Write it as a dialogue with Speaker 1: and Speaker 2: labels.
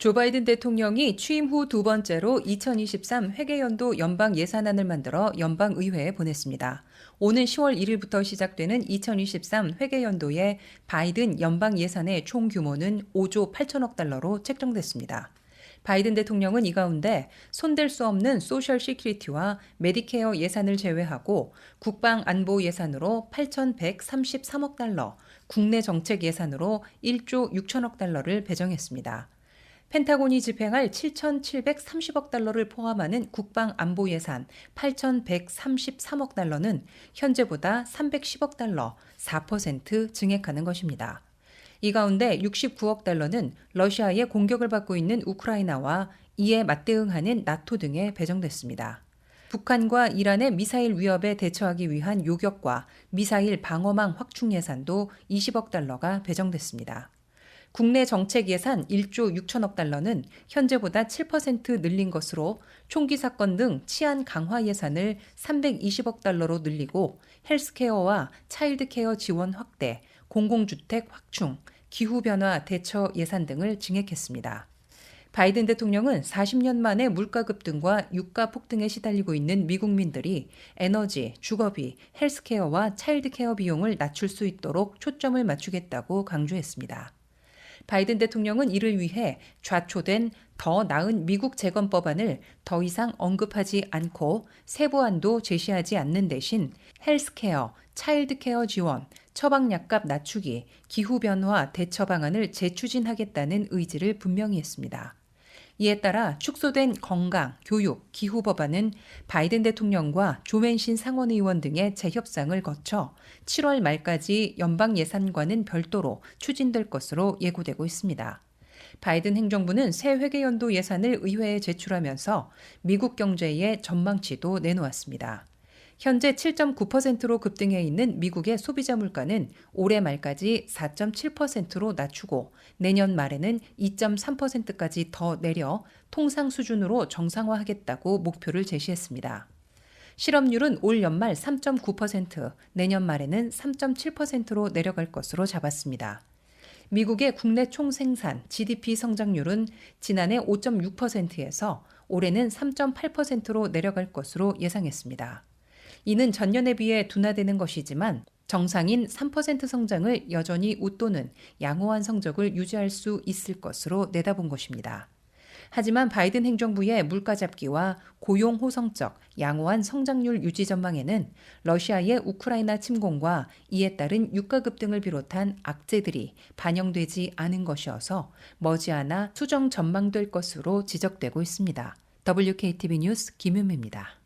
Speaker 1: 조 바이든 대통령이 취임 후 두 번째로 2023 회계연도 연방 예산안을 만들어 연방의회에 보냈습니다. 오는 10월 1일부터 시작되는 2023 회계연도의 바이든 연방 예산의 총 규모는 5조 8천억 달러로 책정됐습니다. 바이든 대통령은 이 가운데 손댈 수 없는 소셜 시큐리티와 메디케어 예산을 제외하고 국방 안보 예산으로 8,133억 달러, 국내 정책 예산으로 1조 6천억 달러를 배정했습니다. 펜타곤이 집행할 7,730억 달러를 포함하는 국방 안보 예산 8,133억 달러는 현재보다 310억 달러, 4% 증액하는 것입니다. 이 가운데 69억 달러는 러시아의 공격을 받고 있는 우크라이나와 이에 맞대응하는 나토 등에 배정됐습니다. 북한과 이란의 미사일 위협에 대처하기 위한 요격과 미사일 방어망 확충 예산도 20억 달러가 배정됐습니다. 국내 정책 예산 1조 6천억 달러는 현재보다 7% 늘린 것으로 총기 사건 등 치안 강화 예산을 320억 달러로 늘리고 헬스케어와 차일드케어 지원 확대, 공공주택 확충, 기후변화 대처 예산 등을 증액했습니다. 바이든 대통령은 40년 만에 물가 급등과 유가 폭등에 시달리고 있는 미국민들이 에너지, 주거비, 헬스케어와 차일드케어 비용을 낮출 수 있도록 초점을 맞추겠다고 강조했습니다. 바이든 대통령은 이를 위해 좌초된 더 나은 미국 재건법안을 더 이상 언급하지 않고 세부안도 제시하지 않는 대신 헬스케어, 차일드케어 지원, 처방약값 낮추기, 기후변화 대처 방안을 재추진하겠다는 의지를 분명히 했습니다. 이에 따라 축소된 건강, 교육, 기후 법안은 바이든 대통령과 조 맨신 상원의원 등의 재협상을 거쳐 7월 말까지 연방 예산과는 별도로 추진될 것으로 예고되고 있습니다. 바이든 행정부는 새 회계연도 예산을 의회에 제출하면서 미국 경제의 전망치도 내놓았습니다. 현재 7.9%로 급등해 있는 미국의 소비자 물가는 올해 말까지 4.7%로 낮추고 내년 말에는 2.3%까지 더 내려 통상 수준으로 정상화하겠다고 목표를 제시했습니다. 실업률은 올 연말 3.9%, 내년 말에는 3.7%로 내려갈 것으로 잡았습니다. 미국의 국내 총생산 GDP 성장률은 지난해 5.6%에서 올해는 3.8%로 내려갈 것으로 예상했습니다. 이는 전년에 비해 둔화되는 것이지만 정상인 3% 성장을 여전히 웃도는 양호한 성적을 유지할 수 있을 것으로 내다본 것입니다. 하지만 바이든 행정부의 물가 잡기와 고용 호성적 양호한 성장률 유지 전망에는 러시아의 우크라이나 침공과 이에 따른 유가 급등을 비롯한 악재들이 반영되지 않은 것이어서 머지않아 수정 전망될 것으로 지적되고 있습니다. WKTV 뉴스 김윤미입니다.